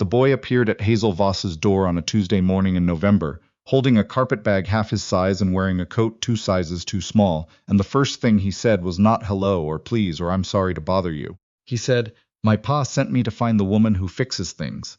The boy appeared at Hazel Voss's door on a Tuesday morning in November, holding a carpet bag half his size and wearing a coat 2 sizes too small, and the first thing he said was not hello or please or I'm sorry to bother you. He said, "My pa sent me to find the woman who fixes things."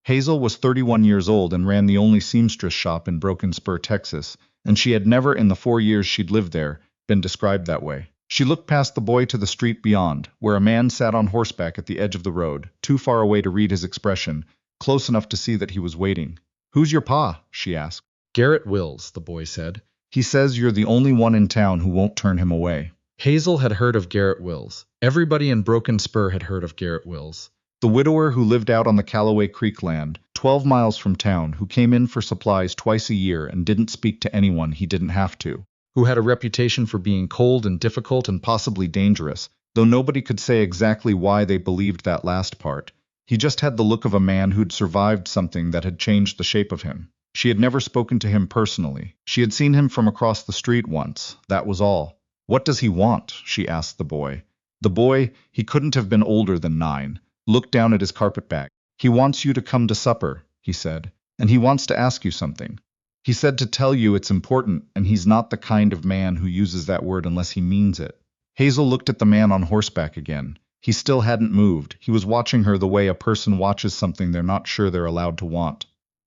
Hazel was 31 years old and ran the only seamstress shop in Broken Spur, Texas, and she had never in the 4 years she'd lived there been described that way. She looked past the boy to the street beyond, where a man sat on horseback at the edge of the road, too far away to read his expression, close enough to see that he was waiting. "Who's your pa?" she asked. "Garrett Wills," the boy said. "He says you're the only one in town who won't turn him away." Hazel had heard of Garrett Wills. Everybody in Broken Spur had heard of Garrett Wills. The widower who lived out on the Callaway Creek land, 12 miles from town, who came in for supplies twice a year and didn't speak to anyone he didn't have to. Who had a reputation for being cold and difficult and possibly dangerous, though nobody could say exactly why they believed that last part. He just had the look of a man who'd survived something that had changed the shape of him. She had never spoken to him personally. She had seen him from across the street once. That was all. "What does he want?" she asked the boy. The boy, he couldn't have been older than 9, looked down at his carpetbag. "He wants you to come to supper," he said, "and he wants to ask you something. He said to tell you it's important, and he's not the kind of man who uses that word unless he means it." Hazel looked at the man on horseback again. He still hadn't moved. He was watching her the way a person watches something they're not sure they're allowed to want.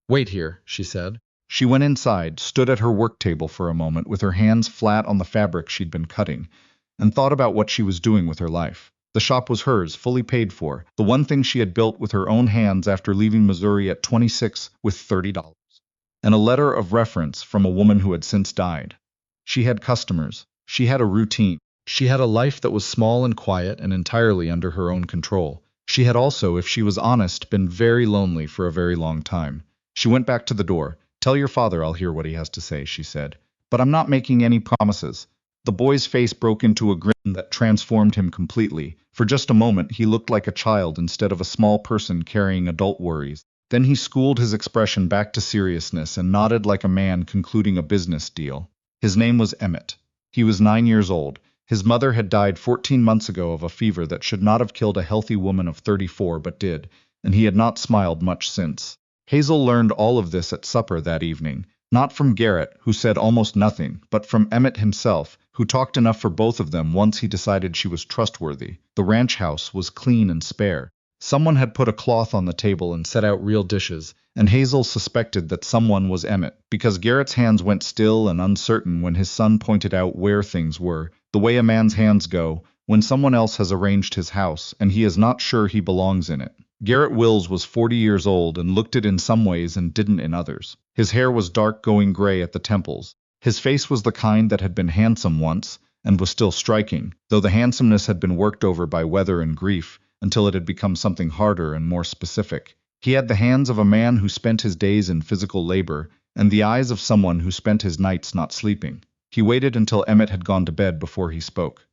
"Wait here," she said. She went inside, stood at her work table for a moment with her hands flat on the fabric she'd been cutting, and thought about what she was doing with her life. The shop was hers, fully paid for, the one thing she had built with her own hands after leaving Missouri at 26 with $30. And a letter of reference from a woman who had since died. She had customers. She had a routine. She had a life that was small and quiet and entirely under her own control. She had also, if she was honest, been very lonely for a very long time. She went back to the door. "Tell your father I'll hear what he has to say," she said. "But I'm not making any promises." The boy's face broke into a grin that transformed him completely. For just a moment, he looked like a child instead of a small person carrying adult worries. Then he schooled his expression back to seriousness and nodded like a man concluding a business deal. His name was Emmett. He was 9 years old. His mother had died 14 months ago of a fever that should not have killed a healthy woman of 34 but did, and he had not smiled much since. Hazel learned all of this at supper that evening, not from Garrett, who said almost nothing, but from Emmett himself, who talked enough for both of them once he decided she was trustworthy. The ranch house was clean and spare. Someone had put a cloth on the table and set out real dishes, and Hazel suspected that someone was Emmett, because Garrett's hands went still and uncertain when his son pointed out where things were, the way a man's hands go when someone else has arranged his house and he is not sure he belongs in it. Garrett Wills was 40 years old and looked it in some ways and didn't in others. His hair was dark going gray at the temples. His face was the kind that had been handsome once and was still striking, though the handsomeness had been worked over by weather and grief, until it had become something harder and more specific. He had the hands of a man who spent his days in physical labor, and the eyes of someone who spent his nights not sleeping. He waited until Emmett had gone to bed before he spoke.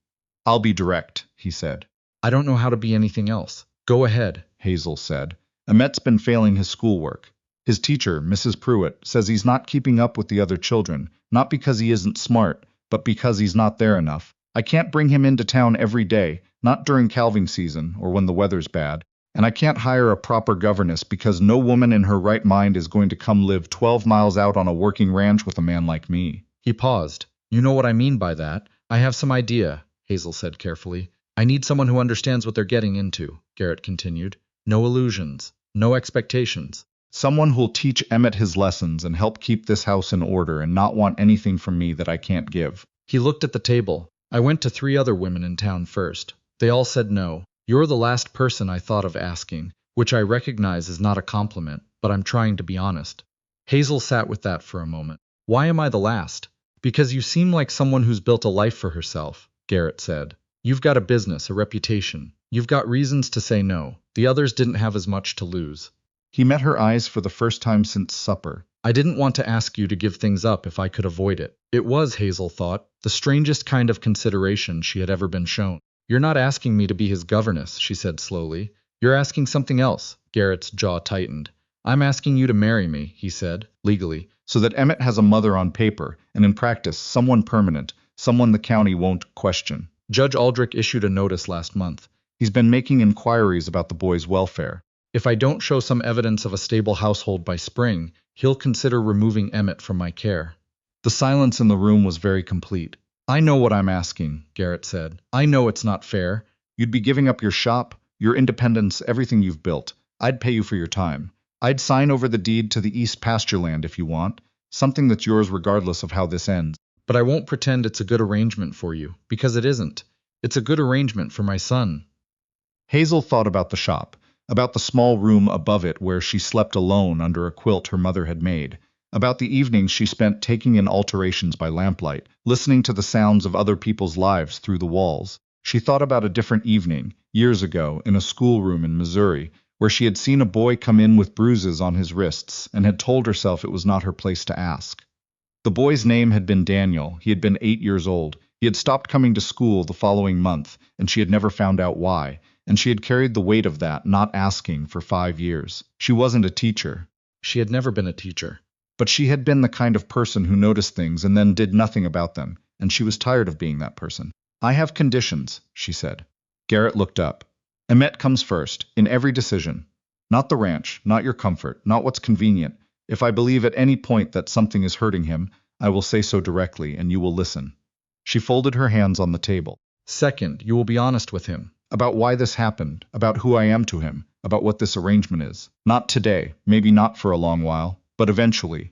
"I'll be direct," he said. "I don't know how to be anything else." "Go ahead," Hazel said. "Emmett's been failing his schoolwork. His teacher, Mrs. Pruitt, says he's not keeping up with the other children, not because he isn't smart, but because he's not there enough. I can't bring him into town every day, not during calving season or when the weather's bad, and I can't hire a proper governess because no woman in her right mind is going to come live 12 miles out on a working ranch with a man like me." He paused. "You know what I mean by that. I have some idea," Hazel said carefully. "I need someone who understands what they're getting into," Garrett continued. "No illusions, no expectations. Someone who'll teach Emmett his lessons and help keep this house in order and not want anything from me that I can't give." He looked at the table. "I went to 3 other women in town first. They all said no. You're the last person I thought of asking, which I recognize is not a compliment, but I'm trying to be honest." Hazel sat with that for a moment. "Why am I the last?" "Because you seem like someone who's built a life for herself," Garrett said. "You've got a business, a reputation. You've got reasons to say no. The others didn't have as much to lose." He met her eyes for the first time since supper. "I didn't want to ask you to give things up if I could avoid it." It was, Hazel thought, the strangest kind of consideration she had ever been shown. "You're not asking me to be his governess," she said slowly. "You're asking something else." Garrett's jaw tightened. "I'm asking you to marry me," he said, legally, so that Emmett has a mother on paper, and in practice, someone permanent, someone the county won't question. Judge Aldrich issued a notice last month. He's been making inquiries about the boy's welfare. If I don't show some evidence of a stable household by spring, he'll consider removing Emmett from my care. The silence in the room was very complete. I know what I'm asking, Garrett said. I know it's not fair. You'd be giving up your shop, your independence, everything you've built. I'd pay you for your time. I'd sign over the deed to the East pasture land if you want, something that's yours regardless of how this ends. But I won't pretend it's a good arrangement for you, because it isn't. It's a good arrangement for my son. Hazel thought about the shop, about the small room above it where she slept alone under a quilt her mother had made, about the evenings she spent taking in alterations by lamplight, listening to the sounds of other people's lives through the walls. She thought about a different evening, years ago, in a schoolroom in Missouri, where she had seen a boy come in with bruises on his wrists and had told herself it was not her place to ask. The boy's name had been Daniel. He had been 8 years old. He had stopped coming to school the following month, and she had never found out why, and she had carried the weight of that, not asking, for 5 years. She wasn't a teacher. She had never been a teacher. But she had been the kind of person who noticed things and then did nothing about them, and she was tired of being that person. I have conditions, she said. Garrett looked up. Emmett comes first, in every decision. Not the ranch, not your comfort, not what's convenient. If I believe at any point that something is hurting him, I will say so directly, and you will listen. She folded her hands on the table. Second, you will be honest with him. About why this happened, about who I am to him, about what this arrangement is. Not today, maybe not for a long while, but eventually.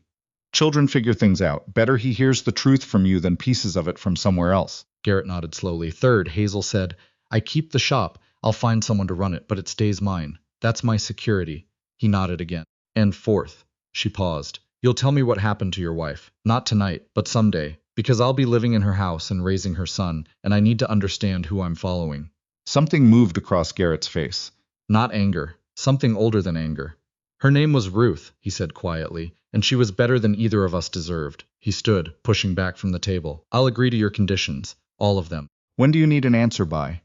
Children figure things out. Better he hears the truth from you than pieces of it from somewhere else. Garrett nodded slowly. Third, Hazel said, I keep the shop. I'll find someone to run it, but it stays mine. That's my security. He nodded again. And fourth, she paused. You'll tell me what happened to your wife. Not tonight, but someday. Because I'll be living in her house and raising her son, and I need to understand who I'm following. Something moved across Garrett's face. Not anger. Something older than anger. Her name was Ruth, he said quietly, and she was better than either of us deserved. He stood, pushing back from the table. I'll agree to your conditions. All of them. When do you need an answer by?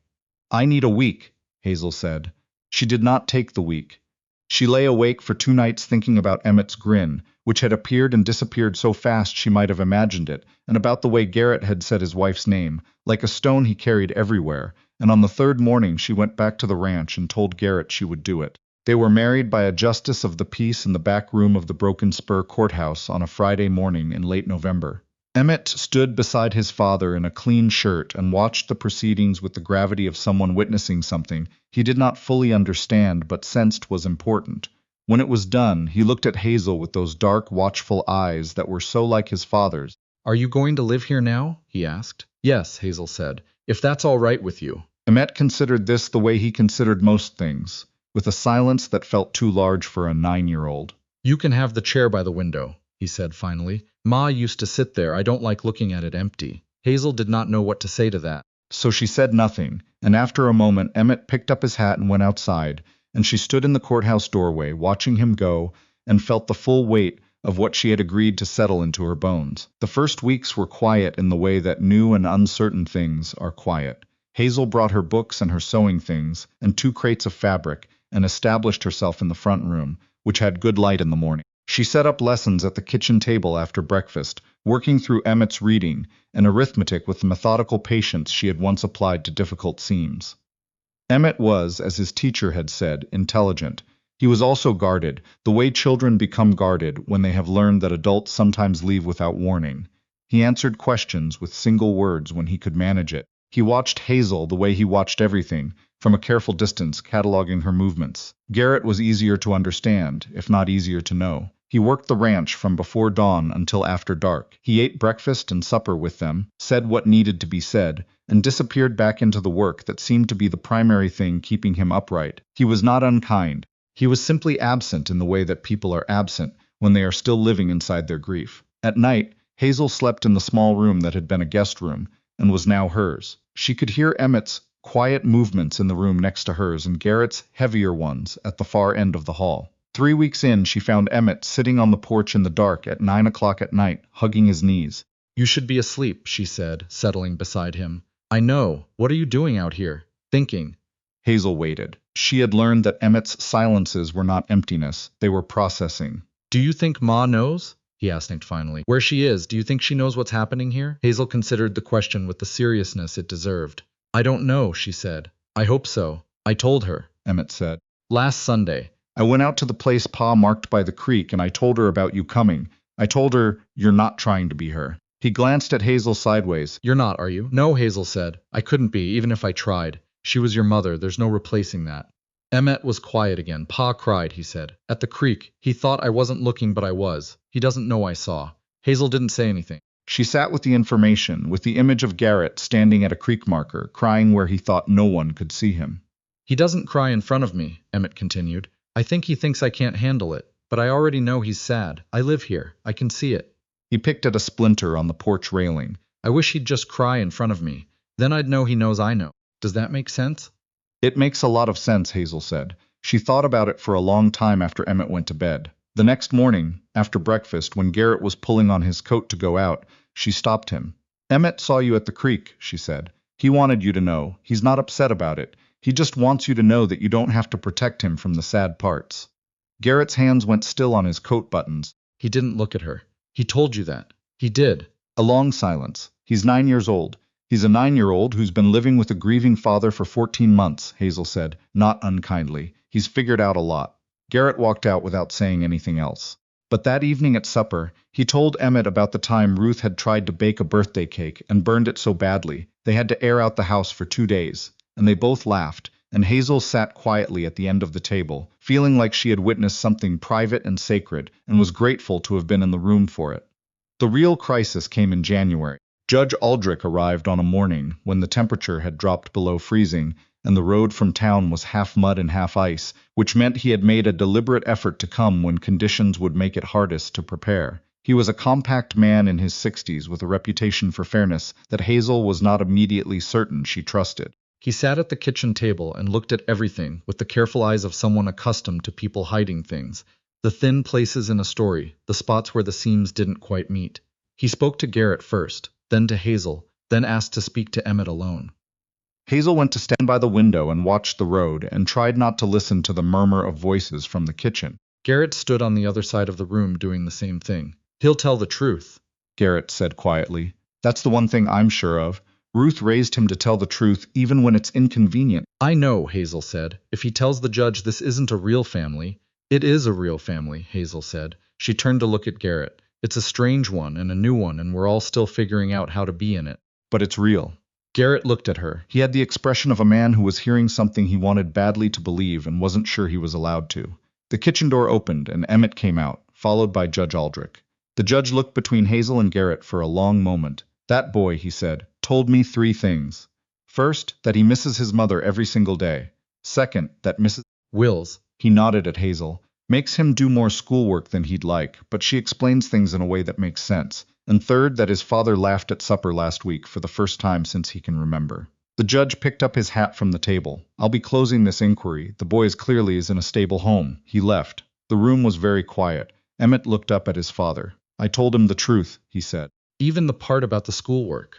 I need a week, Hazel said. She did not take the week. She lay awake for 2 nights thinking about Emmett's grin, which had appeared and disappeared so fast she might have imagined it, and about the way Garrett had said his wife's name, like a stone he carried everywhere, and on the 3rd morning she went back to the ranch and told Garrett she would do it. They were married by a justice of the peace in the back room of the Broken Spur courthouse on a Friday morning in late November. Emmett stood beside his father in a clean shirt and watched the proceedings with the gravity of someone witnessing something he did not fully understand but sensed was important. When it was done, he looked at Hazel with those dark, watchful eyes that were so like his father's. Are you going to live here now? He asked. Yes, Hazel said, if that's all right with you. Emmett considered this the way he considered most things, with a silence that felt too large for a 9-year-old. You can have the chair by the window, he said finally. Ma used to sit there. I don't like looking at it empty. Hazel did not know what to say to that. So she said nothing, and after a moment Emmett picked up his hat and went outside, and she stood in the courthouse doorway, watching him go, and felt the full weight of what she had agreed to settle into her bones. The first weeks were quiet in the way that new and uncertain things are quiet. Hazel brought her books and her sewing things, and 2 crates of fabric, and established herself in the front room, which had good light in the morning. She set up lessons at the kitchen table after breakfast, working through Emmett's reading and arithmetic with the methodical patience she had once applied to difficult seams. Emmett was, as his teacher had said, intelligent. He was also guarded, the way children become guarded when they have learned that adults sometimes leave without warning. He answered questions with single words when he could manage it. He watched Hazel the way he watched everything, from a careful distance, cataloging her movements. Garrett was easier to understand, if not easier to know. He worked the ranch from before dawn until after dark. He ate breakfast and supper with them, said what needed to be said, and disappeared back into the work that seemed to be the primary thing keeping him upright. He was not unkind. He was simply absent in the way that people are absent when they are still living inside their grief. At night, Hazel slept in the small room that had been a guest room, and was now hers. She could hear Emmett's quiet movements in the room next to hers and Garrett's heavier ones at the far end of the hall. 3 weeks in, she found Emmett sitting on the porch in the dark at 9 o'clock at night, hugging his knees. You should be asleep, she said, settling beside him. I know. What are you doing out here? Thinking. Hazel waited. She had learned that Emmett's silences were not emptiness, they were processing. Do you think Ma knows? He asked finally. Where she is, do you think she knows what's happening here? Hazel considered the question with the seriousness it deserved. I don't know, she said. I hope so. I told her, Emmett said. Last Sunday. I went out to the place Pa marked by the creek and I told her about you coming. I told her you're not trying to be her. He glanced at Hazel sideways. You're not, are you? No, Hazel said. I couldn't be, even if I tried. She was your mother. There's no replacing that. Emmett was quiet again. Pa cried, he said. At the creek. He thought I wasn't looking, but I was. He doesn't know I saw. Hazel didn't say anything. She sat with the information, with the image of Garrett standing at a creek marker, crying where he thought no one could see him. He doesn't cry in front of me, Emmett continued. I think he thinks I can't handle it. But I already know he's sad. I live here. I can see it. He picked at a splinter on the porch railing. I wish he'd just cry in front of me. Then I'd know he knows I know. Does that make sense? It makes a lot of sense, Hazel said. She thought about it for a long time after Emmett went to bed. The next morning, after breakfast, when Garrett was pulling on his coat to go out, she stopped him. Emmett saw you at the creek, she said. He wanted you to know. He's not upset about it. He just wants you to know that you don't have to protect him from the sad parts. Garrett's hands went still on his coat buttons. He didn't look at her. He told you that. He did. A long silence. He's 9 years old. He's a 9-year-old who's been living with a grieving father for 14 months, Hazel said, not unkindly. He's figured out a lot. Garrett walked out without saying anything else. But that evening at supper, he told Emmett about the time Ruth had tried to bake a birthday cake and burned it so badly they had to air out the house for 2 days, and they both laughed, and Hazel sat quietly at the end of the table, feeling like she had witnessed something private and sacred and was grateful to have been in the room for it. The real crisis came in January. Judge Aldrich arrived on a morning when the temperature had dropped below freezing and the road from town was half mud and half ice, which meant he had made a deliberate effort to come when conditions would make it hardest to prepare. He was a compact man in his 60s with a reputation for fairness that Hazel was not immediately certain she trusted. He sat at the kitchen table and looked at everything with the careful eyes of someone accustomed to people hiding things, the thin places in a story, the spots where the seams didn't quite meet. He spoke to Garrett first, then to Hazel, then asked to speak to Emmett alone. Hazel went to stand by the window and watched the road and tried not to listen to the murmur of voices from the kitchen. Garrett stood on the other side of the room doing the same thing. He'll tell the truth, Garrett said quietly. That's the one thing I'm sure of. Ruth raised him to tell the truth even when it's inconvenient. I know, Hazel said. If he tells the judge this isn't a real family. It is a real family, Hazel said. She turned to look at Garrett. It's a strange one and a new one, and we're all still figuring out how to be in it. But it's real. Garrett looked at her. He had the expression of a man who was hearing something he wanted badly to believe and wasn't sure he was allowed to. The kitchen door opened and Emmett came out, followed by Judge Aldrich. The judge looked between Hazel and Garrett for a long moment. That boy, he said, told me 3 things. First, that he misses his mother every single day. Second, that Mrs. Wills, he nodded at Hazel, makes him do more schoolwork than he'd like, but she explains things in a way that makes sense. And third, that his father laughed at supper last week for the first time since he can remember. The judge picked up his hat from the table. I'll be closing this inquiry. The boy clearly is in a stable home. He left. The room was very quiet. Emmett looked up at his father. I told him the truth, he said. Even the part about the schoolwork.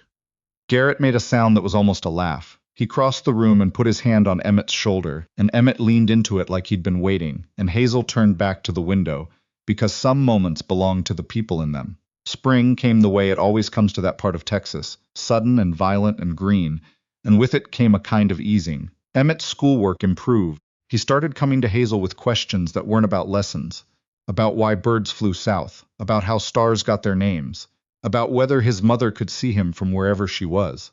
Garrett made a sound that was almost a laugh. He crossed the room and put his hand on Emmett's shoulder, and Emmett leaned into it like he'd been waiting, and Hazel turned back to the window, because some moments belong to the people in them. Spring came the way it always comes to that part of Texas, sudden and violent and green, and with it came a kind of easing. Emmett's schoolwork improved. He started coming to Hazel with questions that weren't about lessons, about why birds flew south, about how stars got their names, about whether his mother could see him from wherever she was.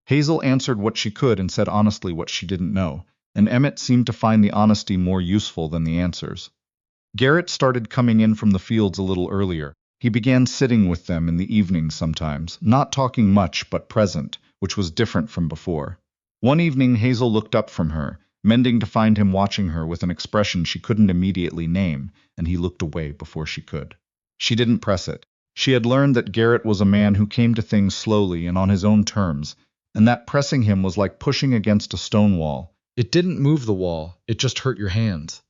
Hazel answered what she could and said honestly what she didn't know, and Emmett seemed to find the honesty more useful than the answers. Garrett started coming in from the fields a little earlier. He began sitting with them in the evenings sometimes, not talking much but present, which was different from before. One evening Hazel looked up from her, mending to find him watching her with an expression she couldn't immediately name, and he looked away before she could. She didn't press it. She had learned that Garrett was a man who came to things slowly and on his own terms, and that pressing him was like pushing against a stone wall. It didn't move the wall, it just hurt your hands.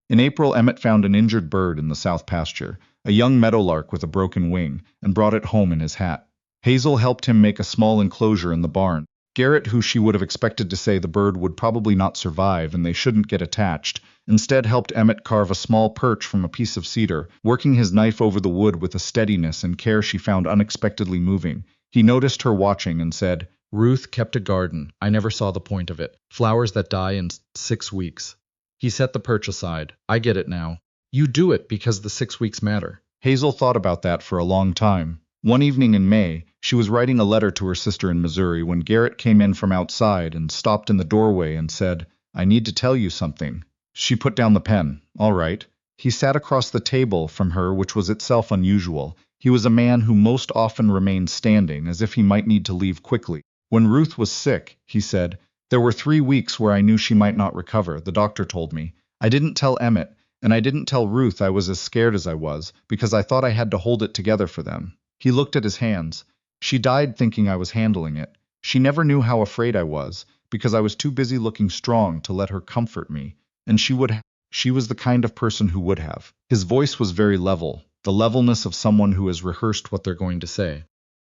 In April, Emmett found an injured bird in the south pasture, a young meadowlark with a broken wing, and brought it home in his hat. Hazel helped him make a small enclosure in the barn. Garrett, who she would have expected to say the bird would probably not survive and they shouldn't get attached, instead helped Emmett carve a small perch from a piece of cedar, working his knife over the wood with a steadiness and care she found unexpectedly moving. He noticed her watching and said, Ruth kept a garden. I never saw the point of it. Flowers that die in 6 weeks. He set the perch aside. I get it now. You do it because the 6 weeks matter. Hazel thought about that for a long time. One evening in May, she was writing a letter to her sister in Missouri when Garrett came in from outside and stopped in the doorway and said, "I need to tell you something." She put down the pen. All right. He sat across the table from her, which was itself unusual. He was a man who most often remained standing, as if he might need to leave quickly. When Ruth was sick, he said, "There were 3 weeks where I knew she might not recover, the doctor told me. I didn't tell Emmett, and I didn't tell Ruth I was as scared as I was, because I thought I had to hold it together for them." He looked at his hands. "She died thinking I was handling it. She never knew how afraid I was, because I was too busy looking strong to let her comfort me, and she was the kind of person who would have." His voice was very level, the levelness of someone who has rehearsed what they're going to say.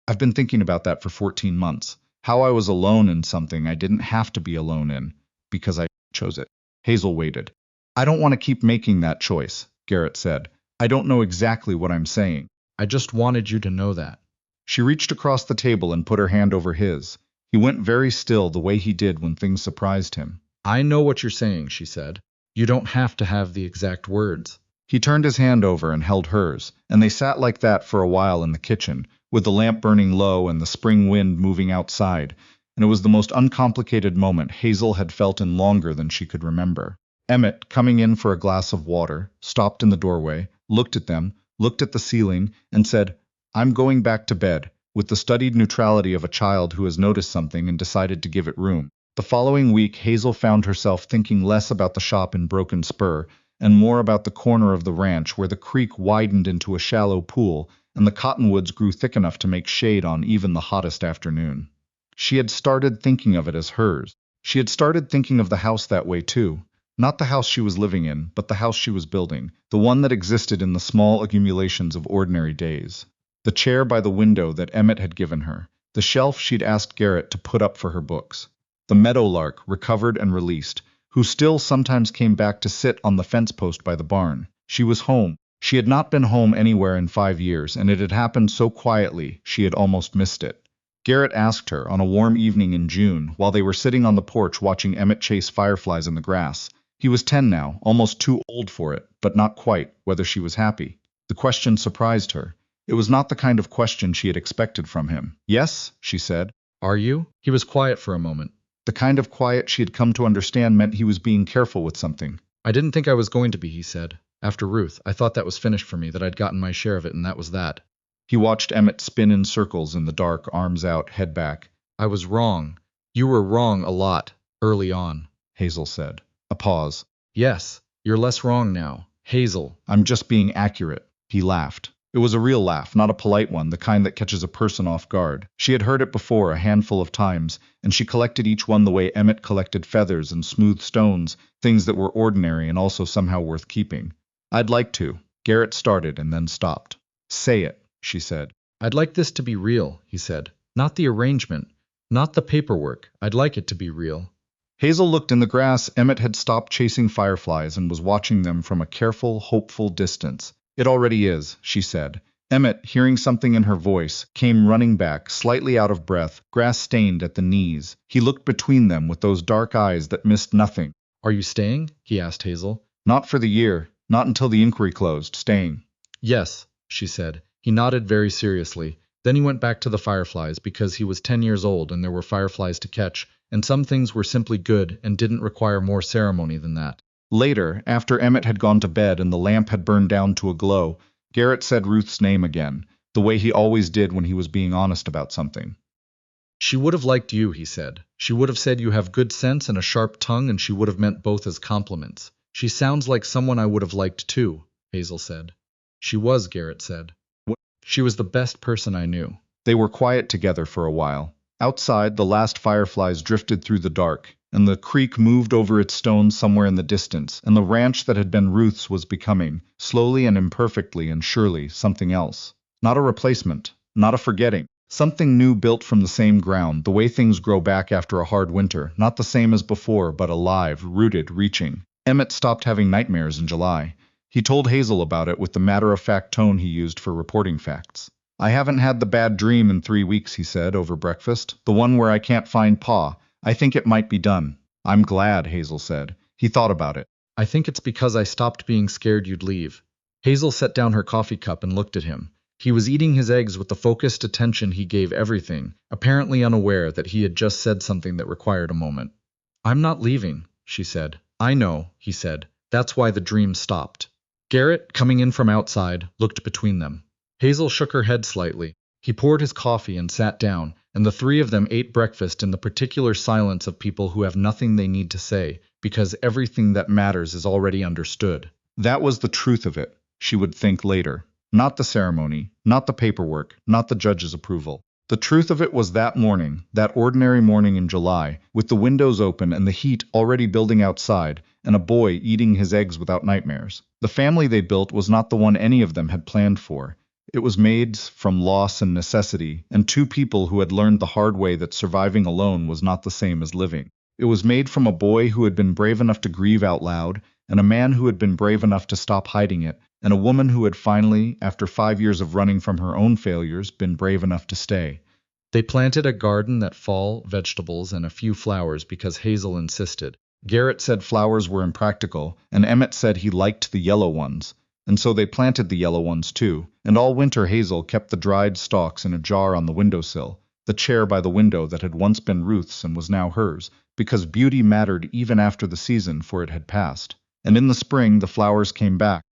"I've been thinking about that for 14 months. How I was alone in something I didn't have to be alone in, because I chose it." Hazel waited. "I don't want to keep making that choice," Garrett said. "I don't know exactly what I'm saying." I just wanted you to know that. She reached across the table and put her hand over his. He went very still the way he did when things surprised him. I know what you're saying, she said. You don't have to have the exact words. He turned his hand over and held hers, and they sat like that for a while in the kitchen, with the lamp burning low and the spring wind moving outside, and it was the most uncomplicated moment Hazel had felt in longer than she could remember. Emmett, coming in for a glass of water, stopped in the doorway, looked at them, looked at the ceiling, and said, "I'm going back to bed," with the studied neutrality of a child who has noticed something and decided to give it room. The following week, Hazel found herself thinking less about the shop in Broken Spur and more about the corner of the ranch where the creek widened into a shallow pool and the cottonwoods grew thick enough to make shade on even the hottest afternoon. She had started thinking of it as hers. She had started thinking of the house that way too. Not the house she was living in, but the house she was building, the one that existed in the small accumulations of ordinary days. The chair by the window that Emmett had given her, the shelf she'd asked Garrett to put up for her books, the meadowlark, recovered and released, who still sometimes came back to sit on the fence post by the barn. She was home. She had not been home anywhere in 5 years, and it had happened so quietly she had almost missed it. Garrett asked her, on a warm evening in June, while they were sitting on the porch watching Emmett chase fireflies in the grass. He was 10 now, almost too old for it, but not quite, whether she was happy. The question surprised her. It was not the kind of question she had expected from him. "Yes," she said. Are you? He was quiet for a moment. The kind of quiet she had come to understand meant he was being careful with something. I didn't think I was going to be, he said. After Ruth, I thought that was finished for me, that I'd gotten my share of it, and that was that. He watched Emmett spin in circles in the dark, arms out, head back. I was wrong. You were wrong a lot, early on, Hazel said. A pause. Yes, you're less wrong now, Hazel. I'm just being accurate. He laughed. It was a real laugh, not a polite one, the kind that catches a person off guard. She had heard it before a handful of times, and she collected each one the way Emmett collected feathers and smooth stones, things that were ordinary and also somehow worth keeping. "I'd like to." Garrett started and then stopped. "Say it," she said. I'd like this to be real, he said. Not the arrangement, not the paperwork. I'd like it to be real. Hazel looked in the grass. Emmett had stopped chasing fireflies and was watching them from a careful, hopeful distance. "It already is," she said. Emmett, hearing something in her voice, came running back, slightly out of breath, grass-stained at the knees. He looked between them with those dark eyes that missed nothing. Are you staying? He asked Hazel. "Not for the year. Not until the inquiry closed. Staying." Yes, she said. He nodded very seriously. Then he went back to the fireflies because he was 10 years old and there were fireflies to catch, and some things were simply good and didn't require more ceremony than that. Later, after Emmett had gone to bed and the lamp had burned down to a glow, Garrett said Ruth's name again, the way he always did when he was being honest about something. She would have liked you, he said. She would have said you have good sense and a sharp tongue, and she would have meant both as compliments. She sounds like someone I would have liked too, Hazel said. She was, Garrett said. She was the best person I knew. They were quiet together for a while. Outside, the last fireflies drifted through the dark, and the creek moved over its stones somewhere in the distance, and the ranch that had been Ruth's was becoming, slowly and imperfectly and surely, something else. Not a replacement, not a forgetting. Something new built from the same ground, the way things grow back after a hard winter, not the same as before, but alive, rooted, reaching. Emmett stopped having nightmares in July. He told Hazel about it with the matter-of-fact tone he used for reporting facts. "I haven't had the bad dream in 3 weeks," he said over breakfast. "The one where I can't find Pa. I think it might be done." "I'm glad," Hazel said. He thought about it. I think it's because I stopped being scared you'd leave. Hazel set down her coffee cup and looked at him. He was eating his eggs with the focused attention he gave everything, apparently unaware that he had just said something that required a moment. I'm not leaving, she said. I know, he said. That's why the dream stopped. Garrett, coming in from outside, looked between them. Hazel shook her head slightly. He poured his coffee and sat down, and the three of them ate breakfast in the particular silence of people who have nothing they need to say, because everything that matters is already understood. That was the truth of it, she would think later. Not the ceremony, not the paperwork, not the judge's approval. The truth of it was that morning, that ordinary morning in July, with the windows open and the heat already building outside, and a boy eating his eggs without nightmares. The family they built was not the one any of them had planned for. It was made from loss and necessity, and two people who had learned the hard way that surviving alone was not the same as living. It was made from a boy who had been brave enough to grieve out loud, and a man who had been brave enough to stop hiding it, and a woman who had finally, after 5 years of running from her own failures, been brave enough to stay. They planted a garden that fall, vegetables, and a few flowers because Hazel insisted. Garrett said flowers were impractical, and Emmett said he liked the yellow ones. And so they planted the yellow ones too, and all winter Hazel kept the dried stalks in a jar on the windowsill, the chair by the window that had once been Ruth's and was now hers, because beauty mattered even after the season, for it had passed. And in the spring the flowers came back,